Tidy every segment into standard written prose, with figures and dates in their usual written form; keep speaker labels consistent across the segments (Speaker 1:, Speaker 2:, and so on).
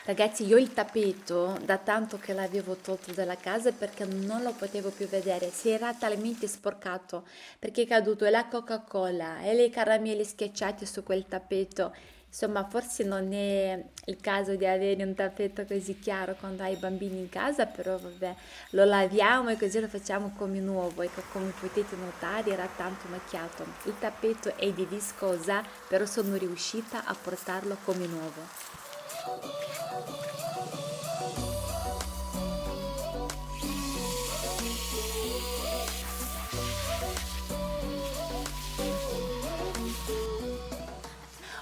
Speaker 1: Ragazzi, io il tappeto da tanto che l'avevo tolto dalla casa perché non lo potevo più vedere, si era talmente sporcato perché è caduto e la Coca-Cola e le caramelle schiacciate su quel tappeto. Insomma, forse non è il caso di avere un tappeto così chiaro quando hai i bambini in casa, però vabbè, lo laviamo e così lo facciamo come nuovo. Ecco, come potete notare era tanto macchiato. Il tappeto è di viscosa, però sono riuscita a portarlo come nuovo.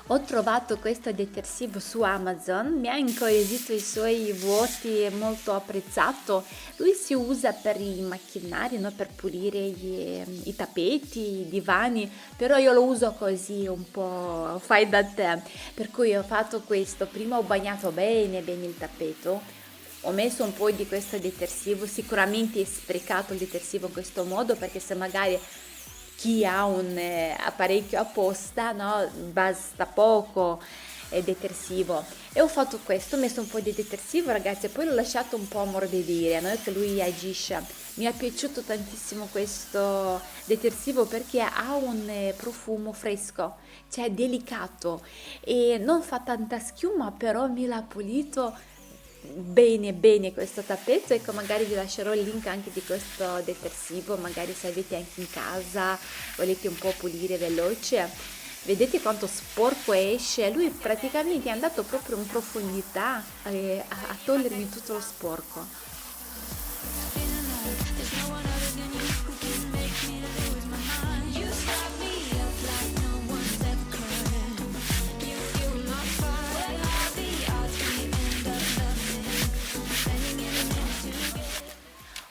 Speaker 1: Ho trovato questo detersivo su Amazon, mi ha incuriosito i suoi vuoti, è molto apprezzato. Lui si usa per i macchinari, no? Per pulire i tappeti, i divani, però io lo uso così un po' fai da te. Per cui ho fatto questo, prima ho bagnato bene bene il tappeto, ho messo un po' di questo detersivo, sicuramente è sprecato il detersivo in questo modo perché se magari chi ha un apparecchio apposta, no, basta poco detersivo. E ho fatto questo, ho messo un po' di detersivo, ragazzi, e poi l'ho lasciato un po' ammorbidire, no, che lui agisce. Mi è piaciuto tantissimo questo detersivo perché ha un profumo fresco, cioè delicato e non fa tanta schiuma, però me l'ha pulito bene bene questo tappeto. Ecco, magari vi lascerò il link anche di questo detersivo, magari se avete anche in casa, volete un po' pulire veloce. Vedete quanto sporco esce? Lui praticamente è andato proprio in profondità a togliermi tutto lo sporco.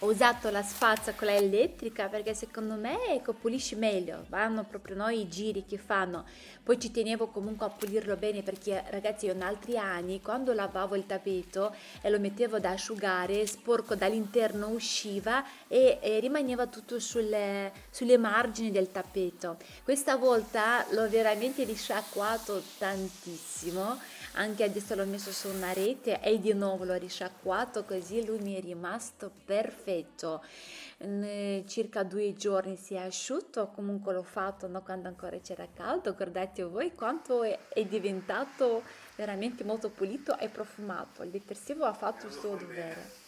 Speaker 1: Ho usato la spazzola elettrica perché secondo me ecco, pulisce meglio, vanno proprio noi i giri che fanno. Poi ci tenevo comunque a pulirlo bene perché ragazzi io in altri anni quando lavavo il tappeto e lo mettevo da asciugare, sporco dall'interno usciva e rimaneva tutto sulle margini del tappeto. Questa volta l'ho veramente risciacquato tantissimo, anche adesso l'ho messo su una rete e di nuovo l'ho risciacquato così lui mi è rimasto perfetto. In circa 2 giorni si è asciutto, comunque l'ho fatto no, quando ancora c'era caldo, guardate voi quanto è diventato veramente molto pulito e profumato, il detersivo ha fatto il suo dovere.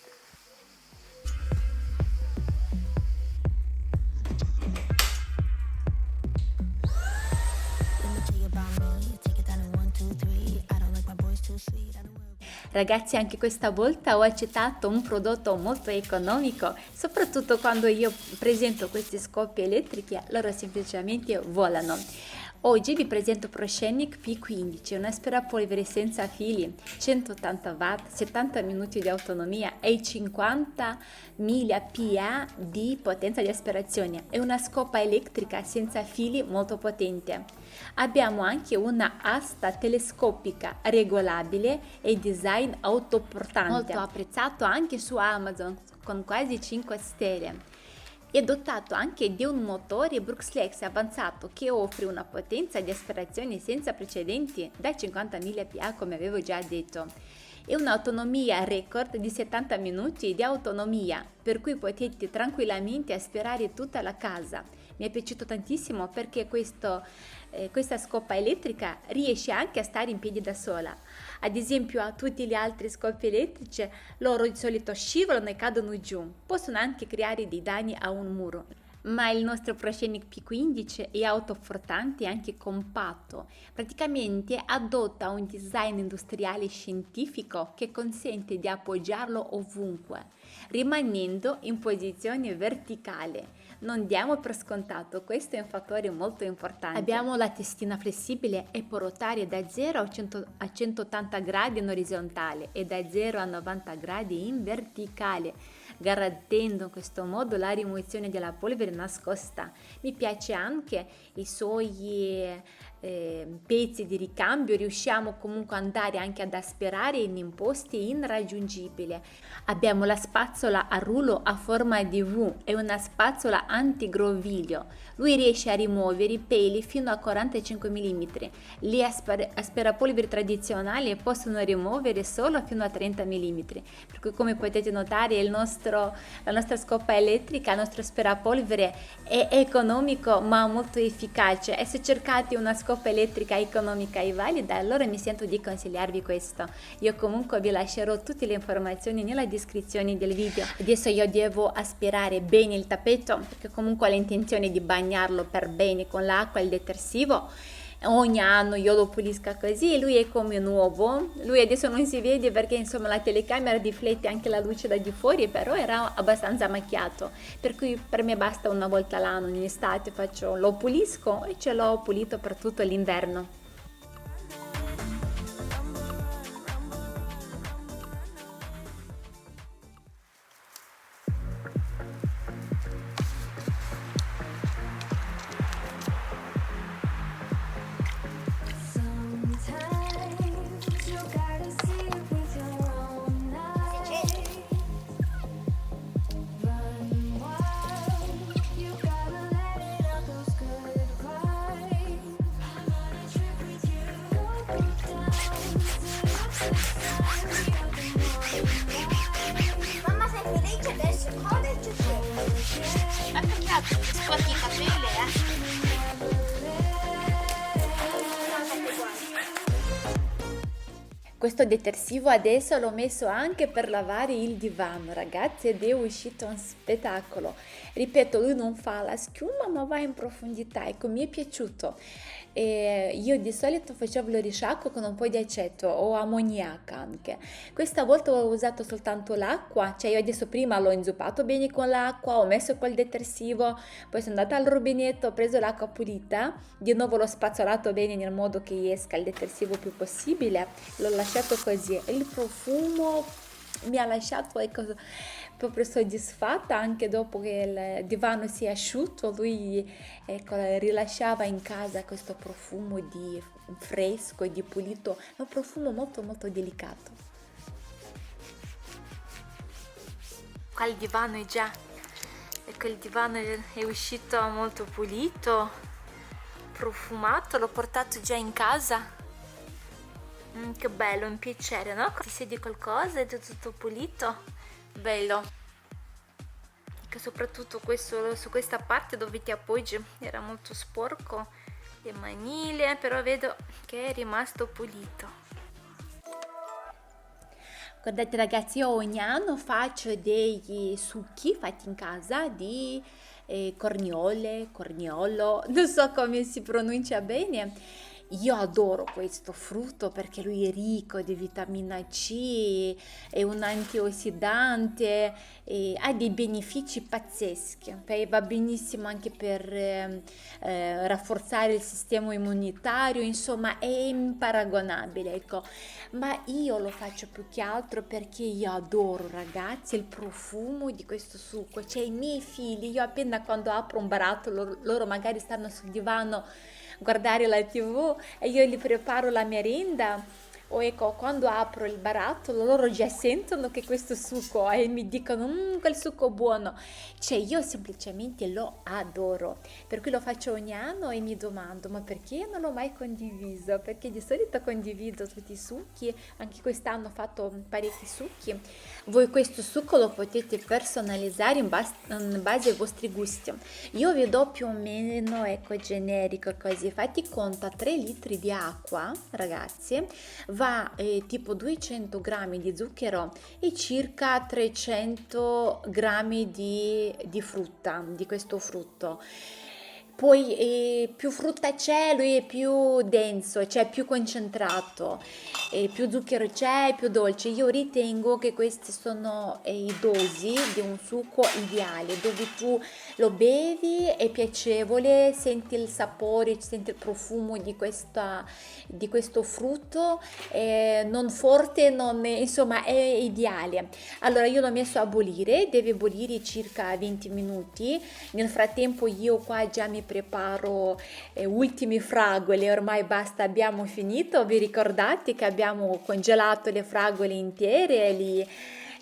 Speaker 1: Ragazzi, anche questa volta ho accettato un prodotto molto economico, soprattutto quando io presento queste scoppie elettriche, loro semplicemente volano. Oggi vi presento ProScenic P15, un aspirapolvere senza fili, 180 watt, 70 minuti di autonomia e 50.000 PA di potenza di aspirazione. È una scopa elettrica senza fili molto potente. Abbiamo anche una asta telescopica regolabile e design autoportante, molto apprezzato anche su Amazon con quasi 5 stelle. È dotato anche di un motore Bruxlex avanzato che offre una potenza di aspirazione senza precedenti da 50.000 PA come avevo già detto e un'autonomia record di 70 minuti di autonomia per cui potete tranquillamente aspirare tutta la casa. Mi è piaciuto tantissimo perché questa scopa elettrica riesce anche a stare in piedi da sola. Ad esempio a tutti gli altri scopi elettrici loro di solito scivolano e cadono giù, possono anche creare dei danni a un muro. Ma il nostro ProScenic P15 è autoportante e anche compatto, praticamente adotta un design industriale scientifico che consente di appoggiarlo ovunque, rimanendo in posizione verticale. Non diamo per scontato, questo è un fattore molto importante. Abbiamo la testina flessibile e può ruotare da 0 a 180 gradi in orizzontale e da 0 a 90 gradi in verticale, garantendo in questo modo la rimozione della polvere nascosta. Mi piace anche i suoi pezzi di ricambio, riusciamo comunque ad andare anche ad asperare in posti irraggiungibili. Abbiamo la spazzola a rullo a forma di V e una spazzola antigroviglio. Lui riesce a rimuovere i peli fino a 45 mm. Gli aspirapolveri tradizionali possono rimuovere solo fino a 30 mm. Per cui, come potete notare, la nostra scopa elettrica, il nostro aspirapolvere è economico ma molto efficace, e se cercate una scopa elettrica economica e valida, allora mi sento di consigliarvi questo. Io comunque vi lascerò tutte le informazioni nella descrizione del video. Adesso io devo aspirare bene il tappeto, perché comunque ho l'intenzione di bagnarlo per bene con l'acqua e il detersivo. Ogni anno io lo pulisco così, lui è come nuovo. Lui adesso non si vede perché insomma la telecamera riflette anche la luce da di fuori, però era abbastanza macchiato, per cui per me basta una volta l'anno, in estate lo pulisco e ce l'ho pulito per tutto l'inverno.
Speaker 2: Mamma, sei felice adesso? College che? Ma peccato, ti sporchi i capelli,
Speaker 1: Questo detersivo adesso l'ho messo anche per lavare il divano, ragazzi, ed è uscito un spettacolo. Ripeto, lui non fa la schiuma ma va in profondità, ecco, mi è piaciuto. Io di solito facevo il risciacquo con un po' di aceto o ammoniaca anche. Questa volta ho usato soltanto l'acqua, cioè io adesso prima l'ho inzuppato bene con l'acqua, ho messo quel detersivo, poi sono andata al rubinetto, ho preso l'acqua pulita, di nuovo l'ho spazzolato bene nel modo che esca il detersivo più possibile, l'ho lasciato così. Il profumo mi ha lasciato, ecco, proprio soddisfatta, anche dopo che il divano si è asciutto. Lui, ecco, rilasciava in casa questo profumo di fresco e di pulito, è un profumo molto molto delicato. Qua il divano è già, ecco, il divano è uscito molto pulito, profumato, l'ho portato già in casa. Che bello, un piacere, no? Ti siedi qualcosa ed è tutto pulito, bello. Che soprattutto su questa parte dove ti appoggi era molto sporco, le maniglie, però vedo che è rimasto pulito. Guardate ragazzi, io ogni anno faccio degli succhi fatti in casa di corniolo, non so come si pronuncia bene. Io adoro questo frutto perché lui è ricco di vitamina C, è un antiossidante, ha dei benefici pazzeschi, va benissimo anche per rafforzare il sistema immunitario, insomma è imparagonabile, ecco. Ma io lo faccio più che altro perché io adoro, ragazzi, il profumo di questo succo. Cioè i miei figli, io appena quando apro un barattolo, loro magari stanno sul divano guardare la TV e io gli preparo la merenda, o ecco, quando apro il barattolo loro già sentono che questo succo e mi dicono quel succo buono, cioè io semplicemente lo adoro, per cui lo faccio ogni anno e mi domando ma perché non l'ho mai condiviso, perché di solito condivido tutti i succhi, anche quest'anno ho fatto parecchi succhi. Voi questo succo lo potete personalizzare in base ai vostri gusti. Io vi do più o meno, ecco, generico così. Fatti conto, 3 litri di acqua, ragazzi, va tipo 200 grammi di zucchero e circa 300 grammi di frutta, di questo frutto. Poi più frutta c'è, lui è più denso, cioè più concentrato, più zucchero c'è, più dolce. Io ritengo che queste sono i dosi di un succo ideale, dove tu lo bevi, è piacevole, senti il sapore, senti il profumo di questo frutto, non forte, insomma è ideale. Allora io l'ho messo a bollire, deve bollire circa 20 minuti. Nel frattempo io qua già mi preparo ultimi fragole, ormai basta, abbiamo finito. Vi ricordate che abbiamo congelato le fragole intere,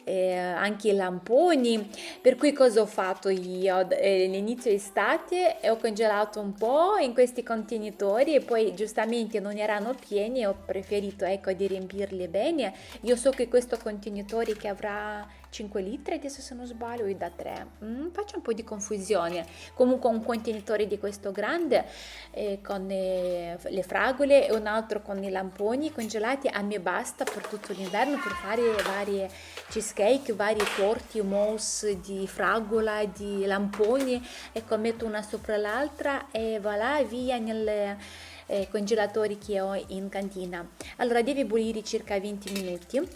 Speaker 1: anche i lamponi, per cui cosa ho fatto io? All'inizio estate ho congelato un po' in questi contenitori e poi giustamente non erano pieni, ho preferito ecco di riempirli bene. Io so che questo contenitore che avrà 5 litri, adesso se non sbaglio, è da 3. Faccio un po' di confusione. Comunque un contenitore di questo grande con le fragole e un altro con i lamponi congelati a me basta per tutto l'inverno per fare varie cheesecake, vari torti, mousse di fragola, di lamponi. Ecco, metto una sopra l'altra e voilà, via nel congelatori che ho in cantina. Allora deve bollire circa 20 minuti.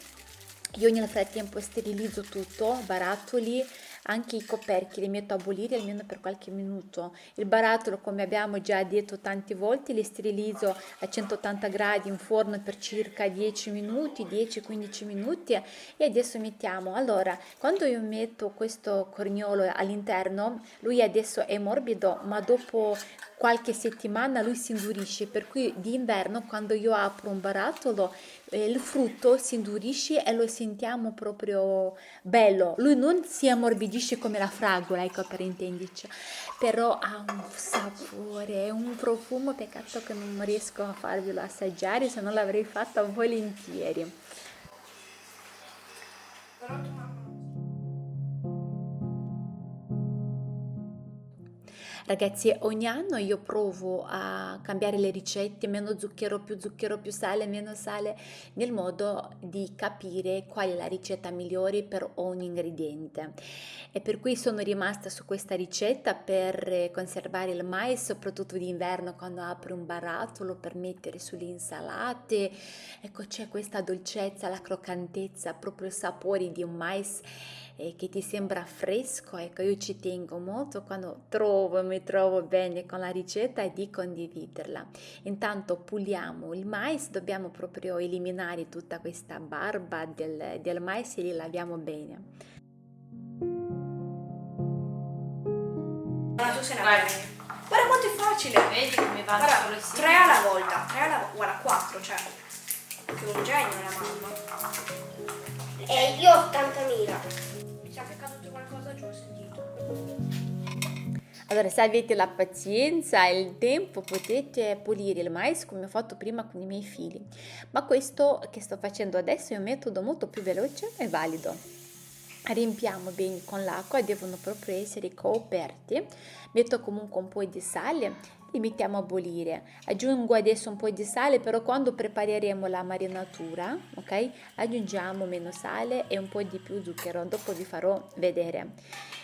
Speaker 1: Io nel frattempo sterilizzo tutto, barattoli, anche i coperchi li metto a bollire almeno per qualche minuto. Il barattolo, come abbiamo già detto tante volte, li sterilizzo a 180 gradi in forno per circa 10 minuti, 10-15 minuti. E adesso mettiamo, allora, quando io metto questo corniolo all'interno, lui adesso è morbido, ma dopo qualche settimana lui si indurisce, per cui d'inverno quando io apro un barattolo il frutto si indurisce e lo sentiamo proprio bello. Lui non si ammorbidisce come la fragola, ecco per intenderci, però ha un sapore, un profumo, peccato che non riesco a farvelo assaggiare, se no l'avrei fatta volentieri. Ragazzi, ogni anno io provo a cambiare le ricette, meno zucchero, più sale, meno sale, nel modo di capire qual è la ricetta migliore per ogni ingrediente. E per cui sono rimasta su questa ricetta per conservare il mais, soprattutto d'inverno quando apri un barattolo per mettere sulle insalate. Ecco, c'è questa dolcezza, la croccantezza, proprio i sapori di un mais che ti sembra fresco. Ecco, io ci tengo molto quando mi trovo bene con la ricetta di condividerla. Intanto puliamo il mais, dobbiamo proprio eliminare tutta questa barba del mais e li laviamo bene.
Speaker 2: Ma tu sei una guarda quanto è facile.
Speaker 3: Vedi come va
Speaker 2: Guarda,
Speaker 3: solo
Speaker 2: 3 alla volta, guarda 4, cioè. Che un genio la mamma.
Speaker 4: E io 80.000.
Speaker 2: Mi sa che è caduto qualcosa giù, ho sentito.
Speaker 1: Allora, se avete la pazienza e il tempo, potete pulire il mais come ho fatto prima con i miei figli. Ma questo che sto facendo adesso è un metodo molto più veloce e valido. Riempiamo bene con l'acqua, devono proprio essere coperti. Metto comunque un po' di sale, li mettiamo a bollire. Aggiungo adesso un po' di sale, però quando prepareremo la marinatura, ok? Aggiungiamo meno sale e un po' di più zucchero, dopo vi farò vedere.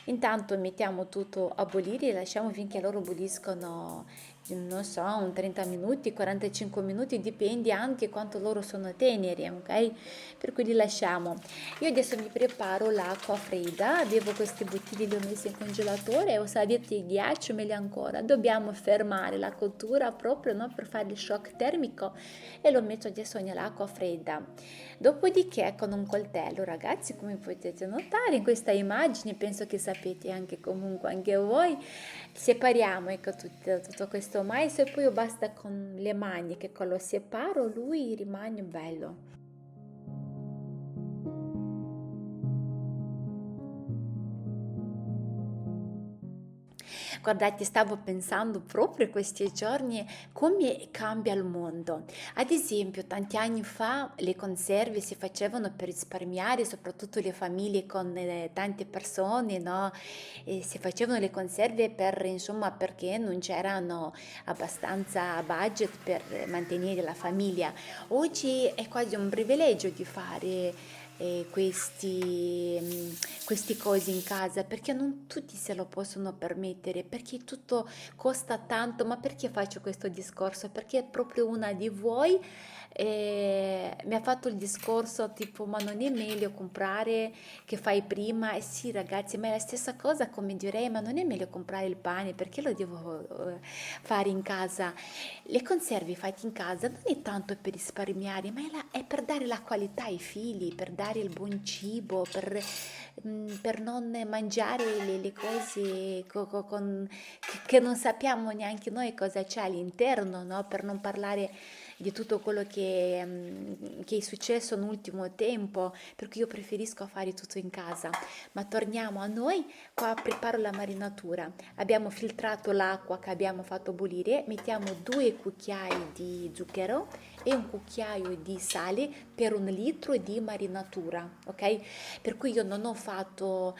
Speaker 1: Intanto mettiamo tutto a bollire e lasciamo finché loro bolliscono, non so, un 30 minuti, 45 minuti, dipende anche quanto loro sono teneri, ok? Per cui li lasciamo. Io adesso mi preparo l'acqua fredda, avevo questi bottiglie, li ho messi in congelatore, o se avete il ghiaccio meglio ancora. Dobbiamo fermare la cottura proprio, no, per fare il shock termico, e lo metto adesso nell'acqua fredda. Dopodiché con un coltello, ragazzi, come potete notare in questa immagine, penso che sapete anche comunque anche voi, separiamo, ecco, tutto questo mais e poi basta con le mani che lo separo, lui rimane bello. Guardate, stavo pensando proprio questi giorni come cambia il mondo. Ad esempio, tanti anni fa le conserve si facevano per risparmiare, soprattutto le famiglie con tante persone, no? E si facevano le conserve per, insomma, perché non c'erano abbastanza budget per mantenere la famiglia. Oggi è quasi un privilegio di fare queste cose in casa, perché non tutti se lo possono permettere, perché tutto costa tanto. Ma perché faccio questo discorso? Perché proprio una di voi mi ha fatto il discorso tipo: ma non è meglio comprare che fai prima? E sì, ragazzi, ma è la stessa cosa, come direi: ma non è meglio comprare il pane, perché lo devo fare in casa? Le conserve fatte in casa non è tanto per risparmiare, ma è per dare la qualità ai figli, per dare il buon cibo, per per non mangiare le cose che non sappiamo neanche noi cosa c'è all'interno, no? Per non parlare di tutto quello che è successo nell'ultimo tempo, per cui io preferisco fare tutto in casa. Ma torniamo a noi, qua preparo la marinatura. Abbiamo filtrato l'acqua che abbiamo fatto bollire, mettiamo 2 cucchiai di zucchero e un cucchiaio di sale per 1 litro di marinatura, ok? Per cui io non ho fatto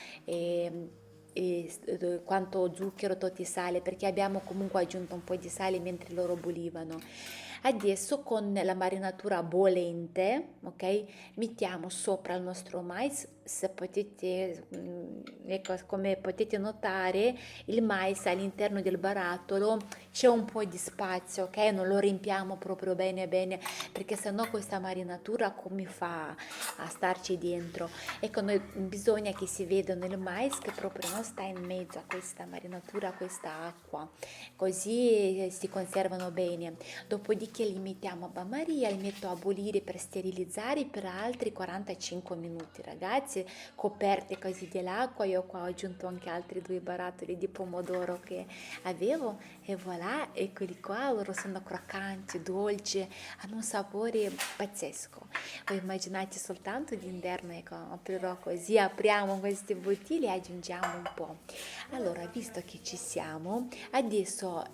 Speaker 1: quanto zucchero, tot sale, perché abbiamo comunque aggiunto un po' di sale mentre loro bollivano. Adesso con la marinatura bollente, ok, mettiamo sopra il nostro mais. Se potete, ecco, come potete notare, il mais all'interno del barattolo c'è un po' di spazio, ok? Non lo riempiamo proprio bene bene, perché sennò questa marinatura come fa a starci dentro? Ecco, bisogna che si veda nel mais che proprio non sta in mezzo a questa marinatura, a questa acqua, così si conservano bene. Dopodiché li mettiamo a bagnomaria, li metto a bollire per sterilizzare per altri 45 minuti, ragazzi, coperte così dell'acqua. Io qua ho aggiunto anche altri 2 barattoli di pomodoro che avevo e voilà, eccoli qua, loro sono croccanti, dolci, hanno un sapore pazzesco. Voi immaginate soltanto d'inverno, ecco, aprirò così, apriamo queste bottiglie e aggiungiamo un po'. Allora, visto che ci siamo, adesso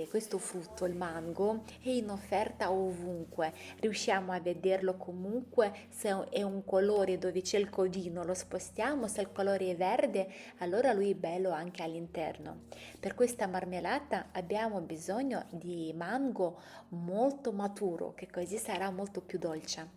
Speaker 1: questo frutto, il mango, è in offerta ovunque, riusciamo a vederlo comunque. Se è un colore dove c'è il codino lo spostiamo, se il colore è verde allora lui è bello anche all'interno. Per questa marmellata abbiamo bisogno di mango molto maturo, che così sarà molto più dolce.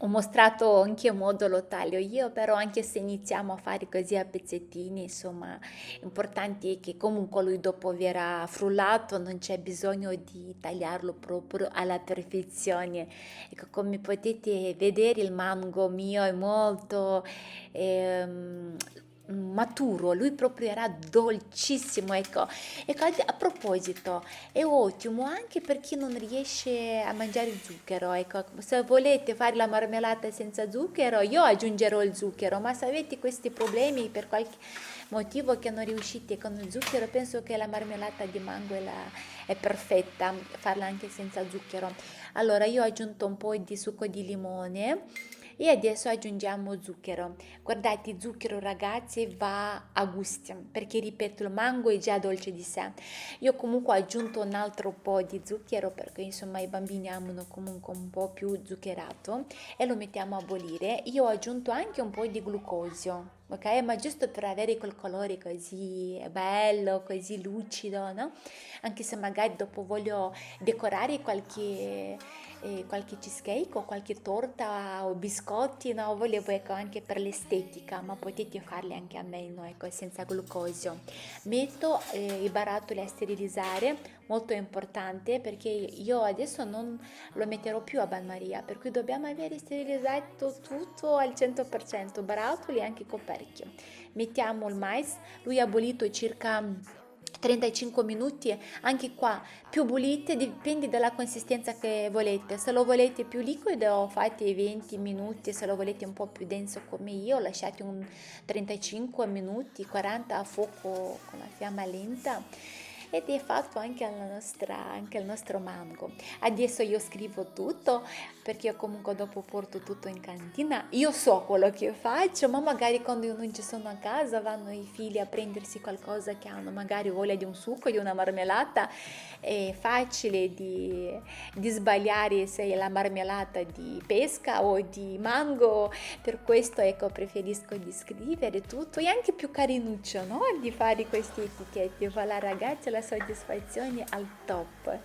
Speaker 1: Ho mostrato in che modo lo taglio io, però anche se iniziamo a fare così a pezzettini, insomma, importante è che comunque lui dopo verrà frullato, non c'è bisogno di tagliarlo proprio alla perfezione. Ecco, come potete vedere il mango mio è molto maturo, lui proprio era dolcissimo, ecco. Ecco, a proposito, è ottimo anche per chi non riesce a mangiare zucchero, ecco, se volete fare la marmellata senza zucchero, io aggiungerò il zucchero, ma se avete questi problemi per qualche motivo che non riuscite con il zucchero, penso che la marmellata di mango è perfetta, farla anche senza zucchero. Allora, io ho aggiunto un po' di succo di limone e adesso aggiungiamo zucchero. Guardate, il zucchero, ragazzi, va a gusti, perché ripeto, il mango è già dolce di sé. Io comunque ho aggiunto un altro po' di zucchero perché insomma i bambini amano comunque un po' più zuccherato, e lo mettiamo a bollire. Io ho aggiunto anche un po' di glucosio, ok? Ma giusto per avere quel colore così bello, così lucido, no? Anche se magari dopo voglio decorare qualche cheesecake o qualche torta o biscotti, no? Volevo, ecco, anche per l'estetica, ma potete farli anche a meno, ecco, senza glucosio. Metto i barattoli a sterilizzare, molto importante, perché io adesso non lo metterò più a bagnomaria, per cui dobbiamo avere sterilizzato tutto al 100%, barattoli e anche coperchio. Mettiamo il mais, lui ha bollito circa 35 minuti, anche qua più bollite, dipende dalla consistenza che volete. Se lo volete più liquido fate 20 minuti, se lo volete un po' più denso come io lasciate un 35 minuti, 40 a fuoco con la fiamma lenta, ed è fatto anche il nostro mango. Adesso io scrivo tutto perché io comunque dopo porto tutto in cantina, io so quello che faccio, ma magari quando io non ci sono a casa vanno i figli a prendersi qualcosa che hanno magari voglia di un succo, di una marmellata. È facile di sbagliare se è la marmellata di pesca o di mango, per questo, ecco, preferisco di scrivere tutto. È anche più carinuccio, no? Di fare queste etichette. Voilà, ragazzi, la soddisfazione al top.